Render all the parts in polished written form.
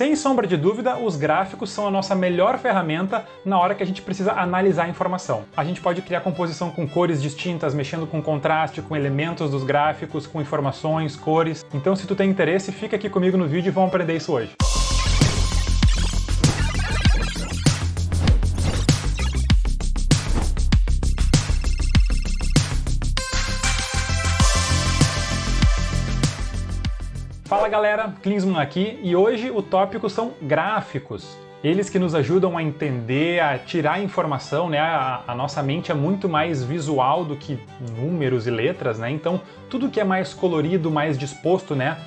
Sem sombra de dúvida, os gráficos são a nossa melhor ferramenta na hora que a gente precisa analisar a informação. A gente pode criar composição com cores distintas, mexendo com contraste, com elementos dos gráficos, com informações, cores. Então, se tu tem interesse, fica aqui comigo no vídeo e vamos aprender isso hoje. Fala galera, Klinsmann aqui, e hoje o tópico são gráficos. Eles que nos ajudam a entender, a tirar informação, né? A nossa mente é muito mais visual do que números e letras, né? Então tudo que é mais colorido, mais disposto, né?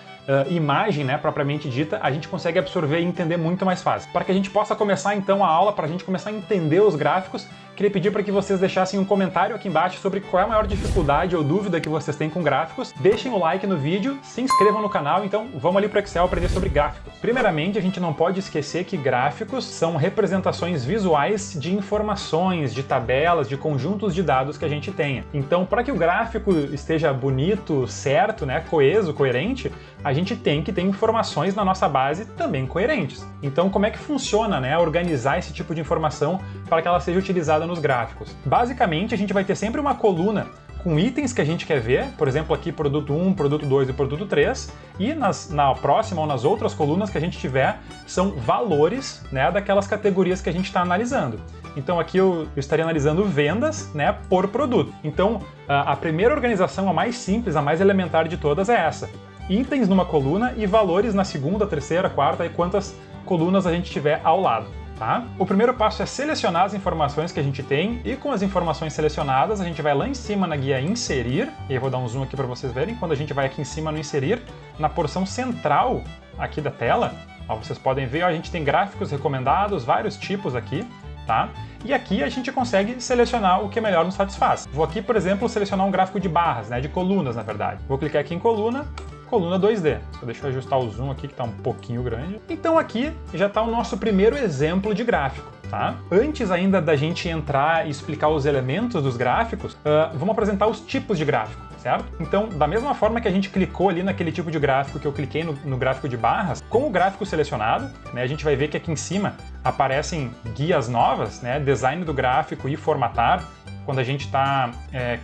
Imagem, né, propriamente dita, a gente consegue absorver e entender muito mais fácil. Para que a gente possa começar então a aula, para a gente começar a entender os gráficos, queria pedir para que vocês deixassem um comentário aqui embaixo sobre qual é a maior dificuldade ou dúvida que vocês têm com gráficos. Deixem o like no vídeo, se inscrevam no canal, então vamos ali para o Excel aprender sobre gráficos. Primeiramente, a gente não pode esquecer que gráficos são representações visuais de informações, de tabelas, de conjuntos de dados que a gente tenha. Então, para que o gráfico esteja bonito, certo, né, coeso, coerente, a gente tem que ter informações na nossa base também coerentes. Então, como é que funciona, né, organizar esse tipo de informação para que ela seja utilizada nos gráficos? Basicamente, a gente vai ter sempre uma coluna com itens que a gente quer ver, por exemplo, aqui produto 1, produto 2 e produto 3, e na próxima ou nas outras colunas que a gente tiver, são valores, né, daquelas categorias que a gente está analisando. Então aqui eu estaria analisando vendas, né, por produto. Então a primeira organização, a mais simples, a mais elementar de todas é essa. Itens numa coluna e valores na segunda, terceira, quarta e quantas colunas a gente tiver ao lado. Tá? O primeiro passo é selecionar as informações que a gente tem, e com as informações selecionadas a gente vai lá em cima na guia inserir, e eu vou dar um zoom aqui para vocês verem. Quando a gente vai aqui em cima no inserir, na porção central aqui da tela, ó, vocês podem ver, ó, a gente tem gráficos recomendados, vários tipos aqui, tá? E aqui a gente consegue selecionar o que melhor nos satisfaz. Vou aqui, por exemplo, selecionar um gráfico de barras, né, de colunas na verdade. Vou clicar aqui em coluna 2D. Só deixa eu ajustar o zoom aqui que está um pouquinho grande. Então aqui já está o nosso primeiro exemplo de gráfico, tá? Antes ainda da gente entrar e explicar os elementos dos gráficos, vamos apresentar os tipos de gráfico, certo? Então, da mesma forma que a gente clicou ali naquele tipo de gráfico que eu cliquei no gráfico de barras, com o gráfico selecionado, né, a gente vai ver que aqui em cima aparecem guias novas, né, design do gráfico e formatar. Quando a gente está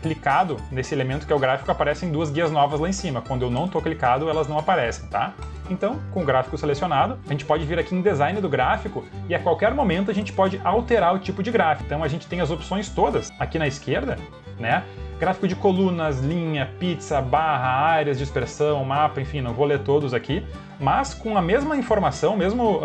clicado nesse elemento que é o gráfico, aparecem duas guias novas lá em cima. Quando eu não estou clicado, elas não aparecem, tá? Então, com o gráfico selecionado, a gente pode vir aqui em design do gráfico e a qualquer momento a gente pode alterar o tipo de gráfico. Então a gente tem as opções todas aqui na esquerda, né? Gráfico de colunas, linha, pizza, barra, áreas, dispersão, mapa, enfim, não vou ler todos aqui, mas com a mesma informação, mesmo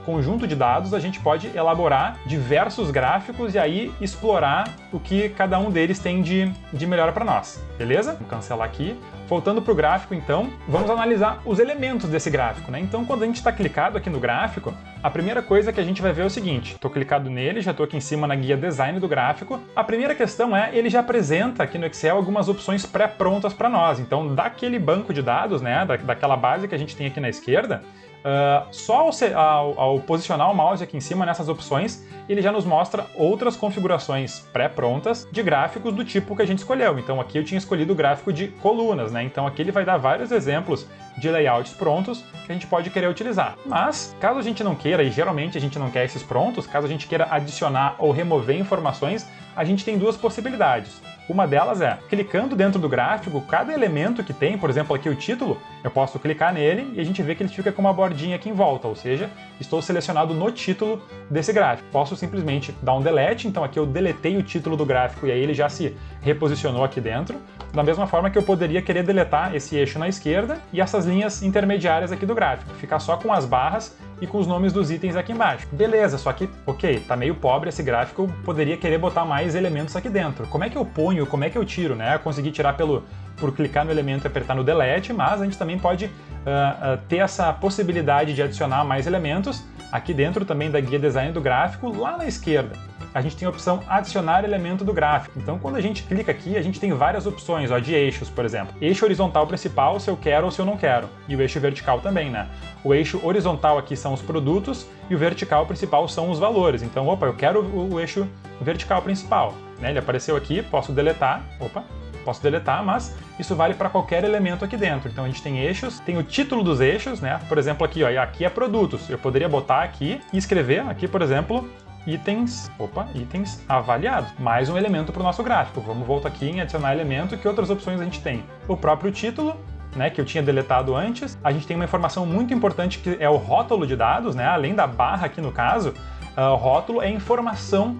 conjunto de dados, a gente pode elaborar diversos gráficos e aí explorar o que cada um deles tem de melhor para nós, beleza? Vou cancelar aqui. Voltando para o gráfico, então, vamos analisar os elementos desse gráfico, né? Então, quando a gente está clicado aqui no gráfico, a primeira coisa que a gente vai ver é o seguinte: estou clicado nele, já estou aqui em cima na guia design do gráfico. A primeira questão é, ele já apresenta aqui no Excel algumas opções pré-prontas para nós. Então, daquele banco de dados, né, daquela base que a gente tem aqui na esquerda, só ao posicionar o mouse aqui em cima nessas opções, ele já nos mostra outras configurações pré-prontas de gráficos do tipo que a gente escolheu. Então aqui eu tinha escolhido o gráfico de colunas, né? Então aqui ele vai dar vários exemplos de layouts prontos que a gente pode querer utilizar. Mas, caso a gente não queira, e geralmente a gente não quer esses prontos, caso a gente queira adicionar ou remover informações, a gente tem duas possibilidades. Uma delas é, clicando dentro do gráfico, cada elemento que tem, por exemplo aqui o título, eu posso clicar nele e a gente vê que ele fica com uma bordinha aqui em volta, ou seja, estou selecionado no título desse gráfico. Posso simplesmente dar um delete, então aqui eu deletei o título do gráfico e aí ele já se reposicionou aqui dentro. Da mesma forma que eu poderia querer deletar esse eixo na esquerda e essas linhas intermediárias aqui do gráfico, ficar só com as barras e com os nomes dos itens aqui embaixo. Beleza, só que, ok, tá meio pobre esse gráfico, eu poderia querer botar mais elementos aqui dentro. Como é que eu ponho, como é que eu tiro, né? Eu consegui tirar por clicar no elemento e apertar no delete, mas a gente também pode ter essa possibilidade de adicionar mais elementos aqui dentro também da guia design do gráfico, lá na esquerda. A gente tem a opção adicionar elemento do gráfico. Então, quando a gente clica aqui, a gente tem várias opções, ó, de eixos, por exemplo. Eixo horizontal principal, se eu quero ou se eu não quero. E o eixo vertical também, né? O eixo horizontal aqui são os produtos e o vertical principal são os valores. Então, opa, eu quero o eixo vertical principal, né? Ele apareceu aqui, posso deletar, posso deletar, mas isso vale para qualquer elemento aqui dentro. Então a gente tem eixos, tem o título dos eixos, né? Por exemplo, aqui, ó, aqui é produtos. Eu poderia botar aqui e escrever aqui, por exemplo, itens avaliados. Mais um elemento para o nosso gráfico. Vamos voltar aqui em adicionar elemento. Que outras opções a gente tem? O próprio título, né, que eu tinha deletado antes. A gente tem uma informação muito importante que é o rótulo de dados, né? Além da barra aqui no caso, o rótulo é informação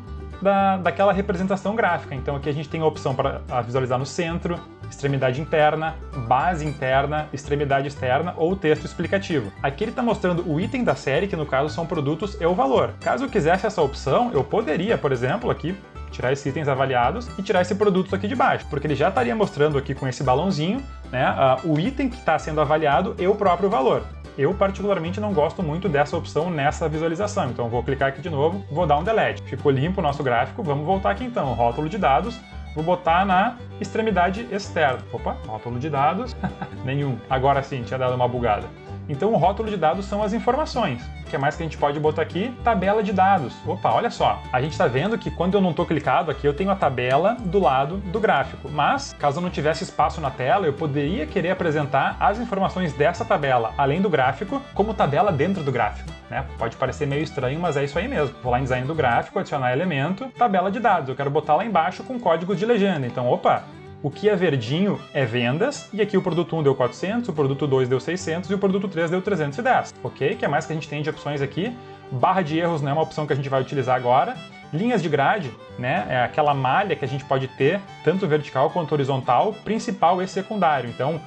daquela representação gráfica. Então aqui a gente tem a opção para visualizar no centro, extremidade interna, base interna, extremidade externa ou texto explicativo. Aqui ele está mostrando o item da série, que no caso são produtos e o valor. Caso eu quisesse essa opção, eu poderia, por exemplo, aqui tirar esses itens avaliados e tirar esse produto aqui de baixo, porque ele já estaria mostrando aqui com esse balãozinho, né, o item que está sendo avaliado e o próprio valor. Eu particularmente não gosto muito dessa opção nessa visualização, então eu vou clicar aqui de novo, vou dar um delete. Ficou limpo o nosso gráfico, vamos voltar aqui então, rótulo de dados, vou botar na extremidade externa. Opa, rótulo de dados, nenhum, agora sim, tinha dado uma bugada. Então o rótulo de dados são as informações. O que mais que a gente pode botar aqui? Tabela de dados. Opa, olha só. A gente está vendo que quando eu não estou clicado aqui, eu tenho a tabela do lado do gráfico. Mas, caso eu não tivesse espaço na tela, eu poderia querer apresentar as informações dessa tabela, além do gráfico, como tabela dentro do gráfico, né? Pode parecer meio estranho, mas é isso aí mesmo. Vou lá em design do gráfico, adicionar elemento, tabela de dados. Eu quero botar lá embaixo com códigos de legenda. Então, opa, o que é verdinho é vendas, e aqui o produto 1 deu 400, o produto 2 deu 600 e o produto 3 deu 310, ok? O que é mais que a gente tem de opções aqui? Barra de erros não é uma opção que a gente vai utilizar agora. Linhas de grade, né? É aquela malha que a gente pode ter, tanto vertical quanto horizontal, principal e secundário. Então,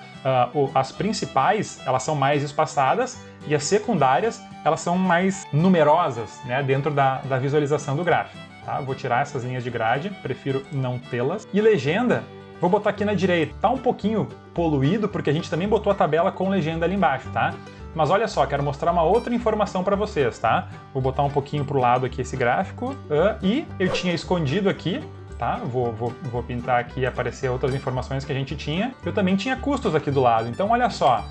as principais, elas são mais espaçadas, e as secundárias, elas são mais numerosas, né? Dentro da visualização do gráfico. Tá? Vou tirar essas linhas de grade, prefiro não tê-las. E legenda, vou botar aqui na direita. Tá um pouquinho poluído porque a gente também botou a tabela com legenda ali embaixo, tá? Mas olha só, quero mostrar uma outra informação para vocês, tá? Vou botar um pouquinho pro lado aqui esse gráfico. E eu tinha escondido aqui, tá? Vou pintar aqui e aparecer outras informações que a gente tinha. Eu também tinha custos aqui do lado. Então olha só,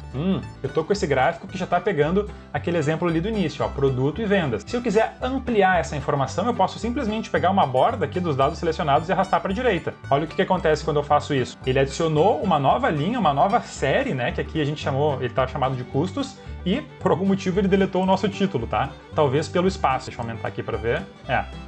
eu tô com esse gráfico que já tá pegando aquele exemplo ali do início, ó, produto e vendas. Se eu quiser ampliar essa informação, eu posso simplesmente pegar uma borda aqui dos dados selecionados e arrastar para a direita. Olha o que acontece quando eu faço isso. Ele adicionou uma nova linha, uma nova série, né? Que aqui a gente chamou, ele tá chamado de custos. E, por algum motivo, ele deletou o nosso título, tá? Talvez pelo espaço. Deixa eu aumentar aqui para ver.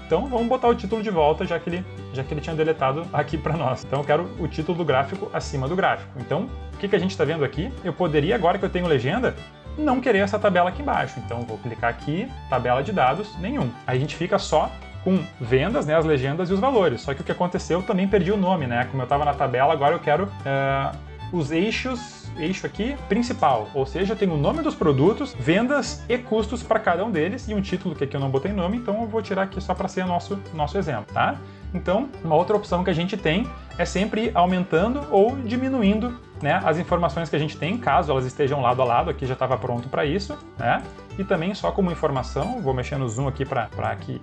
Então vamos botar o título de volta, já que ele tinha deletado aqui para nós. Então eu quero o título do gráfico acima do gráfico. Então, o que a gente está vendo aqui? Eu poderia, agora que eu tenho legenda, não querer essa tabela aqui embaixo. Então vou clicar aqui, tabela de dados, nenhum. Aí a gente fica só com vendas, né, as legendas e os valores. Só que o que aconteceu, eu também perdi o nome, né? Como eu estava na tabela, agora eu quero os eixo aqui principal, ou seja, eu tenho o nome dos produtos, vendas e custos para cada um deles e um título que aqui eu não botei nome, então eu vou tirar aqui só para ser nosso exemplo, tá? Então, uma outra opção que a gente tem é sempre ir aumentando ou diminuindo, né, as informações que a gente tem, caso elas estejam lado a lado, aqui já estava pronto para isso, né? E também só como informação, vou mexer no zoom aqui para que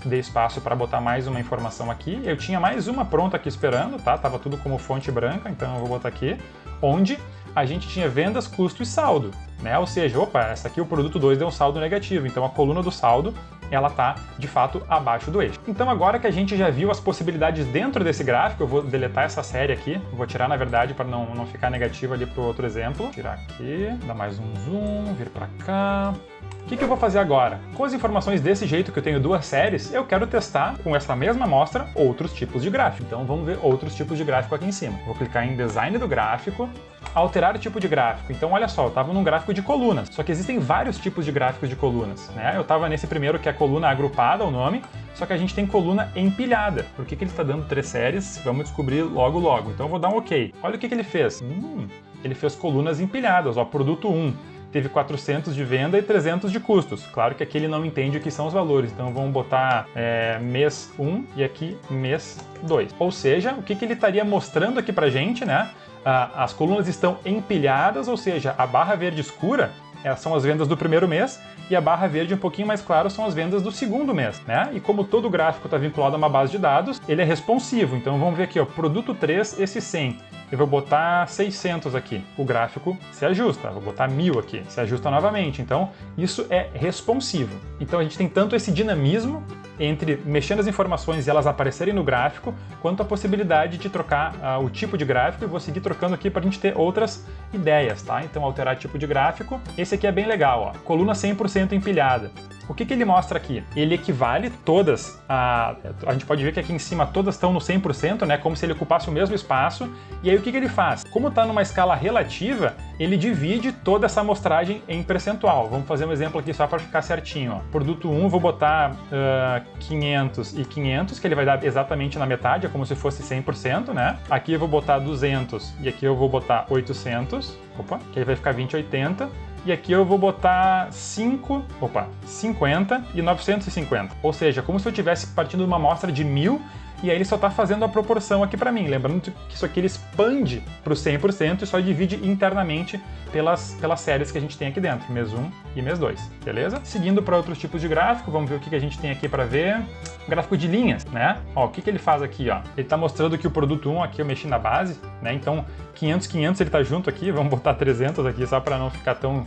dê espaço para botar mais uma informação aqui. Eu tinha mais uma pronta aqui esperando, tá? Tava tudo como fonte branca, então eu vou botar aqui, onde a gente tinha vendas, custo e saldo, né? Ou seja, opa, essa aqui o produto 2 deu um saldo negativo, então a coluna do saldo ela está, de fato, abaixo do eixo. Então agora que a gente já viu as possibilidades dentro desse gráfico, eu vou deletar essa série aqui, vou tirar, na verdade, para não ficar negativo ali para o outro exemplo. Tirar aqui, dar mais um zoom, vir para cá. O que eu vou fazer agora? Com as informações desse jeito, que eu tenho duas séries, eu quero testar com essa mesma amostra outros tipos de gráfico. Então vamos ver outros tipos de gráfico aqui em cima. Vou clicar em Design do Gráfico, Alterar tipo de gráfico. Então olha só, eu estava num gráfico de colunas, só que existem vários tipos de gráficos de colunas, né? Eu estava nesse primeiro que é coluna agrupada, o nome, só que a gente tem coluna empilhada. Por que ele está dando 3 séries? Vamos descobrir logo logo. Então eu vou dar um OK. Olha o que ele fez. Ele fez colunas empilhadas, ó, produto 1. Teve 400 de venda e 300 de custos. Claro que aqui ele não entende o que são os valores, então vamos botar mês 1 e aqui mês 2. Ou seja, o que ele estaria mostrando aqui pra gente, né? As colunas estão empilhadas, ou seja, a barra verde escura são as vendas do primeiro mês e a barra verde um pouquinho mais claro são as vendas do segundo mês, né? E como todo gráfico está vinculado a uma base de dados, ele é responsivo. Então vamos ver aqui, ó, produto 3, esse 100. Eu vou botar 600 aqui. O gráfico se ajusta. Vou botar 1000 aqui. Se ajusta novamente. Então, isso é responsivo. Então, a gente tem tanto esse dinamismo entre mexer nas informações e elas aparecerem no gráfico, quanto a possibilidade de trocar o tipo de gráfico, e vou seguir trocando aqui para a gente ter outras ideias, tá? Então, alterar tipo de gráfico. Esse aqui é bem legal, ó. Coluna 100% empilhada. O que ele mostra aqui? Ele equivale todas, a gente pode ver que aqui em cima todas estão no 100%, né, como se ele ocupasse o mesmo espaço, e aí o que ele faz? Como está numa escala relativa, ele divide toda essa amostragem em percentual. Vamos fazer um exemplo aqui só para ficar certinho. Ó. Produto 1, vou botar 500 e 500, que ele vai dar exatamente na metade, é como se fosse 100%, né? Aqui eu vou botar 200 e aqui eu vou botar 800, que aí vai ficar 20 e 80. E aqui eu vou botar 50 e 950. Ou seja, como se eu estivesse partindo de uma amostra de 1000 e aí ele só está fazendo a proporção aqui para mim. Lembrando que isso aqui ele expande para o 100% e só divide internamente pelas séries que a gente tem aqui dentro, mês 1 e mês 2, beleza? Seguindo para outros tipos de gráfico, vamos ver o que a gente tem aqui para ver. Gráfico de linhas, né? Ó, o que ele faz aqui, ó? Ele está mostrando que o produto 1 aqui eu mexi na base, né? Então 500 ele está junto aqui, vamos botar 300 aqui só para não ficar tão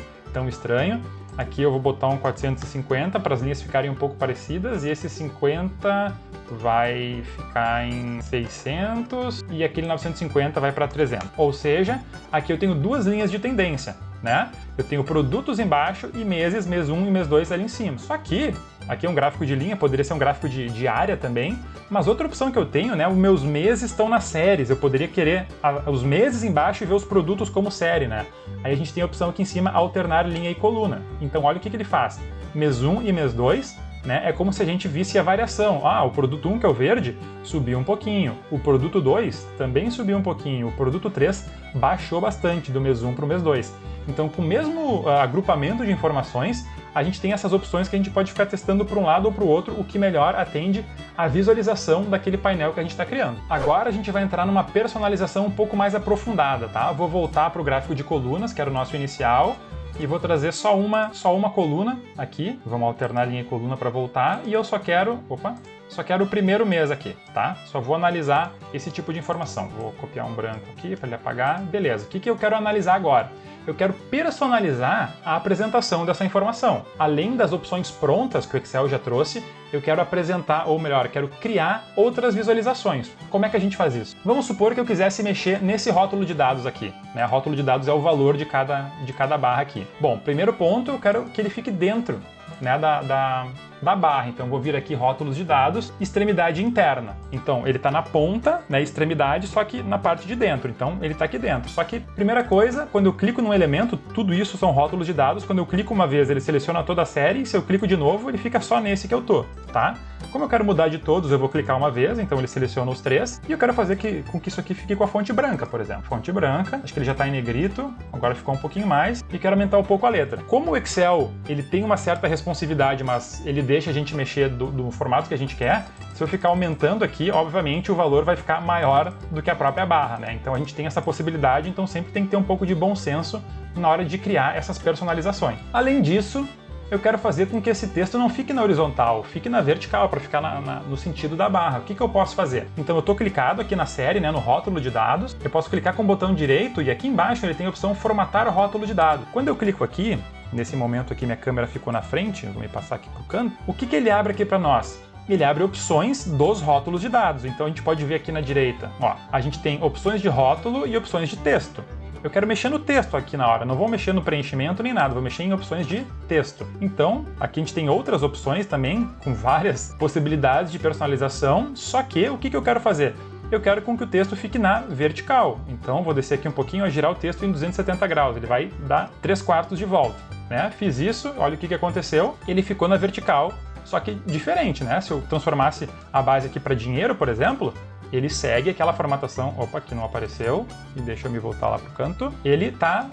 estranho. Aqui eu vou botar um 450 para as linhas ficarem um pouco parecidas, e esse 50 vai ficar em 600 e aquele 950 vai para 300. Ou seja, aqui eu tenho duas linhas de tendência, né? Eu tenho produtos embaixo e meses, mês 1 e mês 2 ali em cima. Só que aqui é um gráfico de linha, poderia ser um gráfico de área também, mas outra opção que eu tenho, né, os meus meses estão nas séries, eu poderia querer os meses embaixo e ver os produtos como série, né? Aí a gente tem a opção aqui em cima, alternar linha e coluna. Então olha o que ele faz, mês 1 e mês 2, né, é como se a gente visse a variação. Ah, o produto 1, que é o verde, subiu um pouquinho, o produto 2 também subiu um pouquinho, o produto 3 baixou bastante do mês 1 para o mês 2. Então, com o mesmo agrupamento de informações, a gente tem essas opções que a gente pode ficar testando para um lado ou para o outro, o que melhor atende à visualização daquele painel que a gente está criando. Agora a gente vai entrar numa personalização um pouco mais aprofundada, tá? Vou voltar para o gráfico de colunas, que era o nosso inicial, e vou trazer só uma coluna aqui. Vamos alternar linha e coluna para voltar, e eu só quero o primeiro mês aqui, tá? Só vou analisar esse tipo de informação. Vou copiar um branco aqui para ele apagar. Beleza, o que eu quero analisar agora? Eu quero personalizar a apresentação dessa informação. Além das opções prontas que o Excel já trouxe, eu quero apresentar, ou melhor, quero criar outras visualizações. Como é que a gente faz isso? Vamos supor que eu quisesse mexer nesse rótulo de dados aqui, né? Rótulo de dados é o valor de cada barra aqui. Bom, primeiro ponto, eu quero que ele fique dentro, né, da barra. Então eu vou vir aqui rótulos de dados, extremidade interna. Então ele está na ponta, né, extremidade, só que na parte de dentro. Então ele está aqui dentro. Só que, primeira coisa, quando eu clico num elemento, tudo isso são rótulos de dados. Quando eu clico uma vez, ele seleciona toda a série, e se eu clico de novo, ele fica só nesse que eu tô, tá? Como eu quero mudar de todos, eu vou clicar uma vez, então ele seleciona os três, e eu quero fazer com que isso aqui fique com a fonte branca, por exemplo. Fonte branca, acho que ele já está em negrito, agora ficou um pouquinho mais, e quero aumentar um pouco a letra. Como o Excel, ele tem uma certa responsividade, mas ele deixa a gente mexer do formato que a gente quer, se eu ficar aumentando aqui, obviamente o valor vai ficar maior do que a própria barra, né? Então a gente tem essa possibilidade, então sempre tem que ter um pouco de bom senso na hora de criar essas personalizações. Além disso, eu quero fazer com que esse texto não fique na horizontal, fique na vertical, para ficar no sentido da barra. O que eu posso fazer? Então eu estou clicado aqui na série, né, no rótulo de dados, eu posso clicar com o botão direito e aqui embaixo ele tem a opção formatar o rótulo de dados. Quando eu clico aqui, nesse momento aqui minha câmera ficou na frente, vou me passar aqui para o canto, o que ele abre aqui para nós? Ele abre opções dos rótulos de dados. Então a gente pode ver aqui na direita, ó, a gente tem opções de rótulo e opções de texto. Eu quero mexer no texto aqui na hora, não vou mexer no preenchimento nem nada, vou mexer em opções de texto. Então, aqui a gente tem outras opções também, com várias possibilidades de personalização, só que o que eu quero fazer? Eu quero com que o texto fique na vertical. Então, vou descer aqui um pouquinho e girar o texto em 270 graus, ele vai dar 3/4 de volta. Né? Fiz isso, olha o que aconteceu, ele ficou na vertical, só que diferente, né? Se eu transformasse a base aqui para dinheiro, por exemplo, ele segue aquela formatação, opa, aqui não apareceu, e deixa eu me voltar lá para o canto, ele está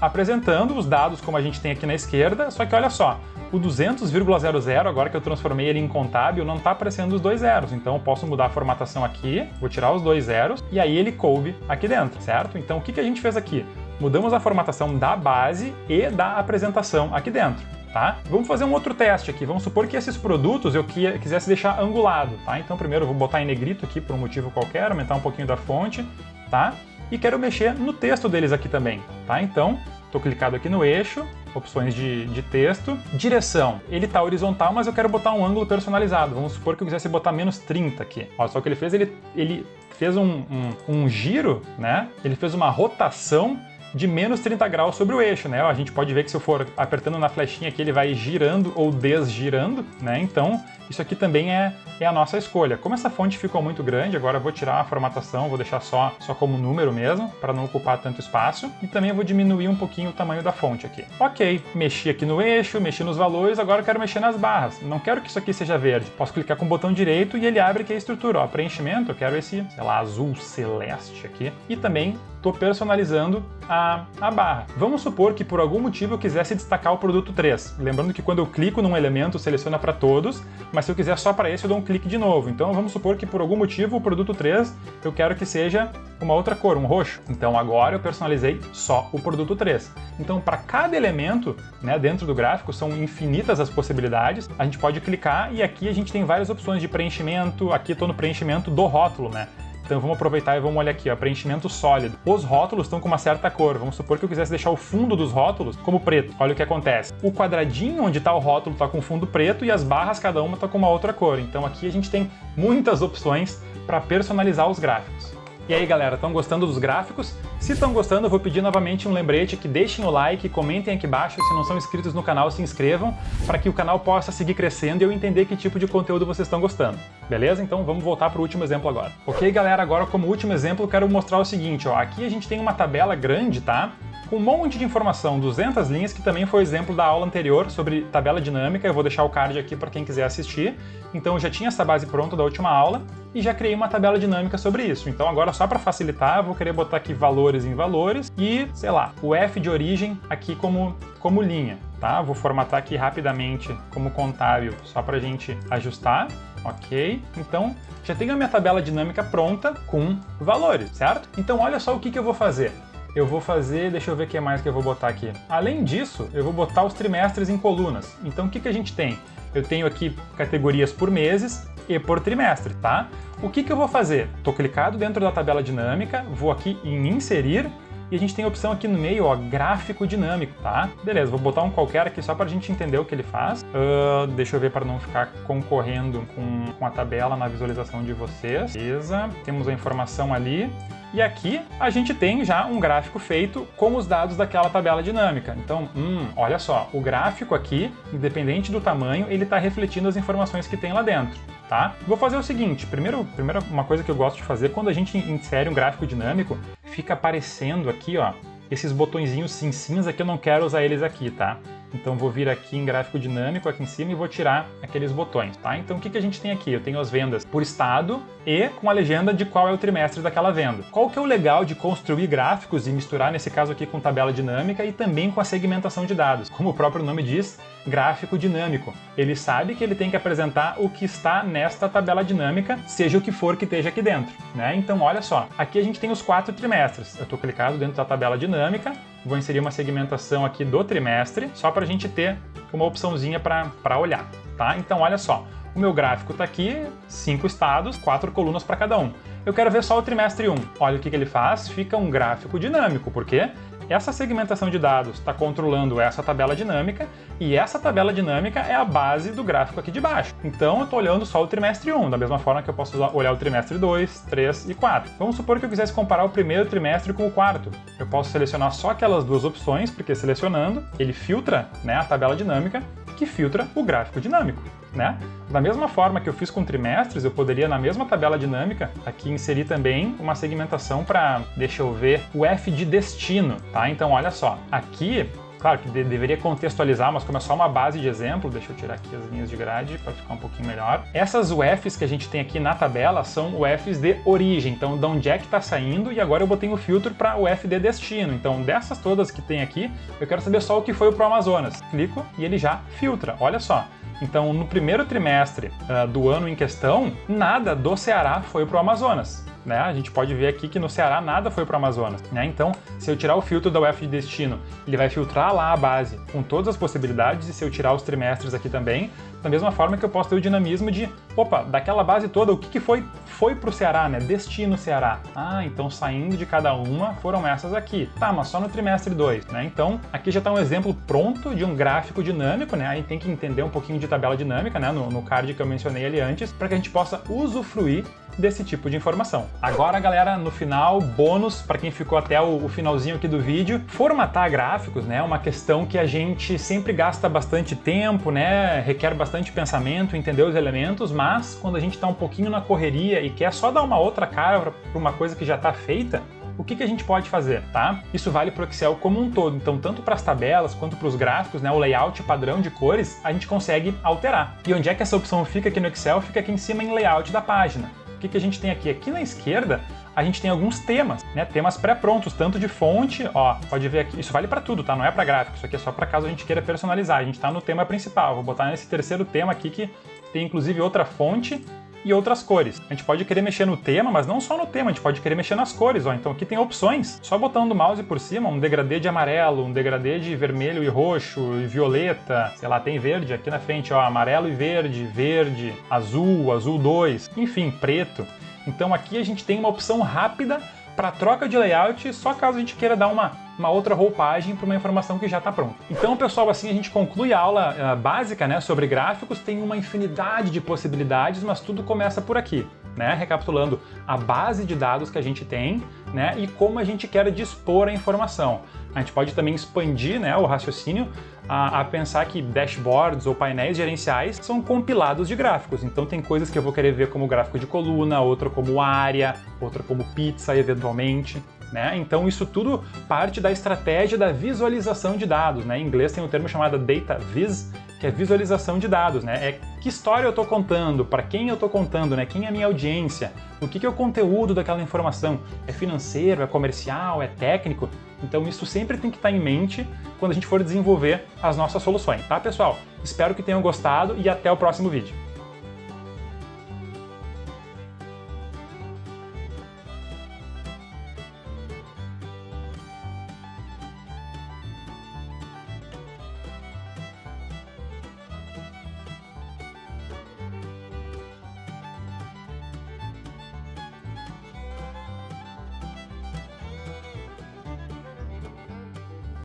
apresentando os dados como a gente tem aqui na esquerda, só que olha só, o 200,00, agora que eu transformei ele em contábil, não está aparecendo os dois zeros, então eu posso mudar a formatação aqui, vou tirar os dois zeros, e aí ele coube aqui dentro, certo? Então o que a gente fez aqui? Mudamos a formatação da base e da apresentação aqui dentro. Tá? Vamos fazer um outro teste aqui. Vamos supor que esses produtos eu quisesse deixar angulado, tá? Então primeiro eu vou botar em negrito aqui por um motivo qualquer, aumentar um pouquinho da fonte, tá? E quero mexer no texto deles aqui também, tá? Então estou clicado aqui no eixo, opções de texto. Direção, ele tá horizontal, mas eu quero botar um ângulo personalizado. Vamos supor que eu quisesse botar menos 30 aqui. Olha só o que ele fez, ele fez um giro, né? Ele fez uma rotação de menos 30 graus sobre o eixo, né? A gente pode ver que se eu for apertando na flechinha aqui, ele vai girando ou desgirando, né? Então, isso aqui também é a nossa escolha. Como essa fonte ficou muito grande, agora eu vou tirar a formatação, vou deixar só como número mesmo, para não ocupar tanto espaço. E também eu vou diminuir um pouquinho o tamanho da fonte aqui. Ok, mexi aqui no eixo, mexi nos valores, agora eu quero mexer nas barras. Não quero que isso aqui seja verde. Posso clicar com o botão direito e ele abre aqui a estrutura. Ó, preenchimento, eu quero esse, sei lá, azul celeste aqui. E também estou personalizando a barra. Vamos supor que por algum motivo eu quisesse destacar o produto 3. Lembrando que quando eu clico num elemento, seleciona para todos, mas se eu quiser só para esse, eu dou um clique de novo. Então vamos supor que por algum motivo o produto 3 eu quero que seja uma outra cor, um roxo. Então agora eu personalizei só o produto 3. Então para cada elemento, né, dentro do gráfico, são infinitas as possibilidades. A gente pode clicar e aqui a gente tem várias opções de preenchimento. Aqui estou no preenchimento do rótulo, né? Então vamos aproveitar e vamos olhar aqui, ó, preenchimento sólido. Os rótulos estão com uma certa cor. Vamos supor que eu quisesse deixar o fundo dos rótulos como preto. Olha o que acontece. O quadradinho onde está o rótulo está com fundo preto e as barras cada uma está com uma outra cor. Então aqui a gente tem muitas opções para personalizar os gráficos. E aí galera, estão gostando dos gráficos? Se estão gostando, eu vou pedir novamente um lembrete que deixem o like, comentem aqui embaixo, se não são inscritos no canal, se inscrevam, para que o canal possa seguir crescendo e eu entender que tipo de conteúdo vocês estão gostando. Beleza? Então vamos voltar para o último exemplo agora. Ok galera, agora como último exemplo eu quero mostrar o seguinte, ó, aqui a gente tem uma tabela grande, tá? Com um monte de informação, 200 linhas, que também foi o exemplo da aula anterior sobre tabela dinâmica. Eu vou deixar o card aqui para quem quiser assistir. Então eu já tinha essa base pronta da última aula e já criei uma tabela dinâmica sobre isso. Então agora só para facilitar, eu vou querer botar aqui valores em valores e, sei lá, o F de origem aqui como linha, tá? Vou formatar aqui rapidamente como contábil, só para a gente ajustar. Ok? Então já tenho a minha tabela dinâmica pronta com valores, certo? Então olha só o que eu vou fazer. Eu vou fazer, deixa eu ver o que mais que eu vou botar aqui. Além disso, eu vou botar os trimestres em colunas. Então o que a gente tem? Eu tenho aqui categorias por meses e por trimestre, tá? O que eu vou fazer? Estou clicado dentro da tabela dinâmica, vou aqui em inserir e a gente tem a opção aqui no meio, ó, gráfico dinâmico, tá? Beleza, vou botar um qualquer aqui só para a gente entender o que ele faz. Deixa eu ver para não ficar concorrendo com a tabela na visualização de vocês. Beleza, temos a informação ali. E aqui a gente tem já um gráfico feito com os dados daquela tabela dinâmica. Então, olha só, o gráfico aqui, independente do tamanho, ele está refletindo as informações que tem lá dentro, tá? Vou fazer o seguinte, primeiro uma coisa que eu gosto de fazer, quando a gente insere um gráfico dinâmico, fica aparecendo aqui, ó, esses botõezinhos cinza que eu não quero usar eles aqui, tá? Então vou vir aqui em gráfico dinâmico aqui em cima e vou tirar aqueles botões, tá? Então o que a gente tem aqui? Eu tenho as vendas por estado e com a legenda de qual é o trimestre daquela venda. Qual que é o legal de construir gráficos e misturar, nesse caso aqui, com tabela dinâmica e também com a segmentação de dados? Como o próprio nome diz, gráfico dinâmico. Ele sabe que ele tem que apresentar o que está nesta tabela dinâmica, seja o que for que esteja aqui dentro, né? Então olha só, aqui a gente tem os 4 trimestres. Eu estou clicado dentro da tabela dinâmica, vou inserir uma segmentação aqui do trimestre, só para a gente ter uma opçãozinha para olhar, tá? Então olha só, o meu gráfico está aqui, 5 estados, 4 colunas para cada um. Eu quero ver só o trimestre 1. Olha o que ele faz, fica um gráfico dinâmico, porque essa segmentação de dados está controlando essa tabela dinâmica e essa tabela dinâmica é a base do gráfico aqui de baixo. Então eu estou olhando só o trimestre 1, da mesma forma que eu posso olhar o trimestre 2, 3 e 4. Vamos supor que eu quisesse comparar o primeiro trimestre com o quarto. Eu posso selecionar só aquelas duas opções, porque selecionando, ele filtra, né, a tabela dinâmica, que filtra o gráfico dinâmico, né? Da mesma forma que eu fiz com trimestres, eu poderia, na mesma tabela dinâmica, aqui inserir também uma segmentação para, deixa eu ver, o F de destino, tá? Então, olha só, aqui, claro que deveria contextualizar, mas como é só uma base de exemplo, deixa eu tirar aqui as linhas de grade para ficar um pouquinho melhor. Essas UFs que a gente tem aqui na tabela são UFs de origem, então de onde é que está saindo, e agora eu botei o filtro para o UF de destino. Então, dessas todas que tem aqui, eu quero saber só o que foi pro Amazonas. Clico e ele já filtra, olha só. Então, no primeiro trimestre do ano em questão, nada do Ceará foi para o Amazonas, né? A gente pode ver aqui que no Ceará nada foi para o Amazonas, né? Então, se eu tirar o filtro da UF de destino, ele vai filtrar lá a base com todas as possibilidades, e se eu tirar os trimestres aqui também, da mesma forma que eu posso ter o dinamismo de, opa, daquela base toda, o que foi foi para o Ceará, né? Destino Ceará. Ah, então saindo de cada uma foram essas aqui. Tá, mas só no trimestre 2, né? Então, aqui já está um exemplo pronto de um gráfico dinâmico, né? Aí tem que entender um pouquinho de tabela dinâmica, né? No card que eu mencionei ali antes, para que a gente possa usufruir desse tipo de informação. Agora, galera, no final, bônus para quem ficou até o finalzinho aqui do vídeo. Formatar gráficos, né, é uma questão que a gente sempre gasta bastante tempo, né, requer bastante pensamento, entender os elementos, mas quando a gente está um pouquinho na correria e quer só dar uma outra cara para uma coisa que já está feita, o que a gente pode fazer, tá? Isso vale para o Excel como um todo, então tanto para as tabelas quanto para os gráficos, né, o layout padrão de cores, a gente consegue alterar. E onde é que essa opção fica aqui no Excel? Fica aqui em cima em layout da página. O que a gente tem aqui? Aqui na esquerda, a gente tem alguns temas, né? Temas pré-prontos, tanto de fonte, ó, pode ver aqui, isso vale para tudo, tá? Não é para gráfico, isso aqui é só para caso a gente queira personalizar. A gente está no tema principal, vou botar nesse terceiro tema aqui que tem inclusive outra fonte e outras cores. A gente pode querer mexer no tema, mas não só no tema, a gente pode querer mexer nas cores, ó. Então aqui tem opções, só botando o mouse por cima, um degradê de amarelo, um degradê de vermelho e roxo e violeta, sei lá, tem verde aqui na frente, ó, amarelo e verde, verde, azul, azul 2, enfim, preto. Então aqui a gente tem uma opção rápida para troca de layout, só caso a gente queira dar uma outra roupagem para uma informação que já está pronta. Então, pessoal, assim a gente conclui a aula básica, né, sobre gráficos. Tem uma infinidade de possibilidades, mas tudo começa por aqui, né? Recapitulando a base de dados que a gente tem, né, e como a gente quer dispor a informação. A gente pode também expandir, né, o raciocínio a pensar que dashboards ou painéis gerenciais são compilados de gráficos. Então tem coisas que eu vou querer ver como gráfico de coluna, outra como área, outra como pizza, eventualmente, né? Então isso tudo parte da estratégia da visualização de dados, né? Em inglês tem um termo chamado data viz, que é visualização de dados, né? É que história eu estou contando, para quem eu estou contando, né? Quem é a minha audiência, o que é o conteúdo daquela informação, é financeiro, é comercial, é técnico? Então isso sempre tem que estar em mente quando a gente for desenvolver as nossas soluções, tá, pessoal? Espero que tenham gostado e até o próximo vídeo.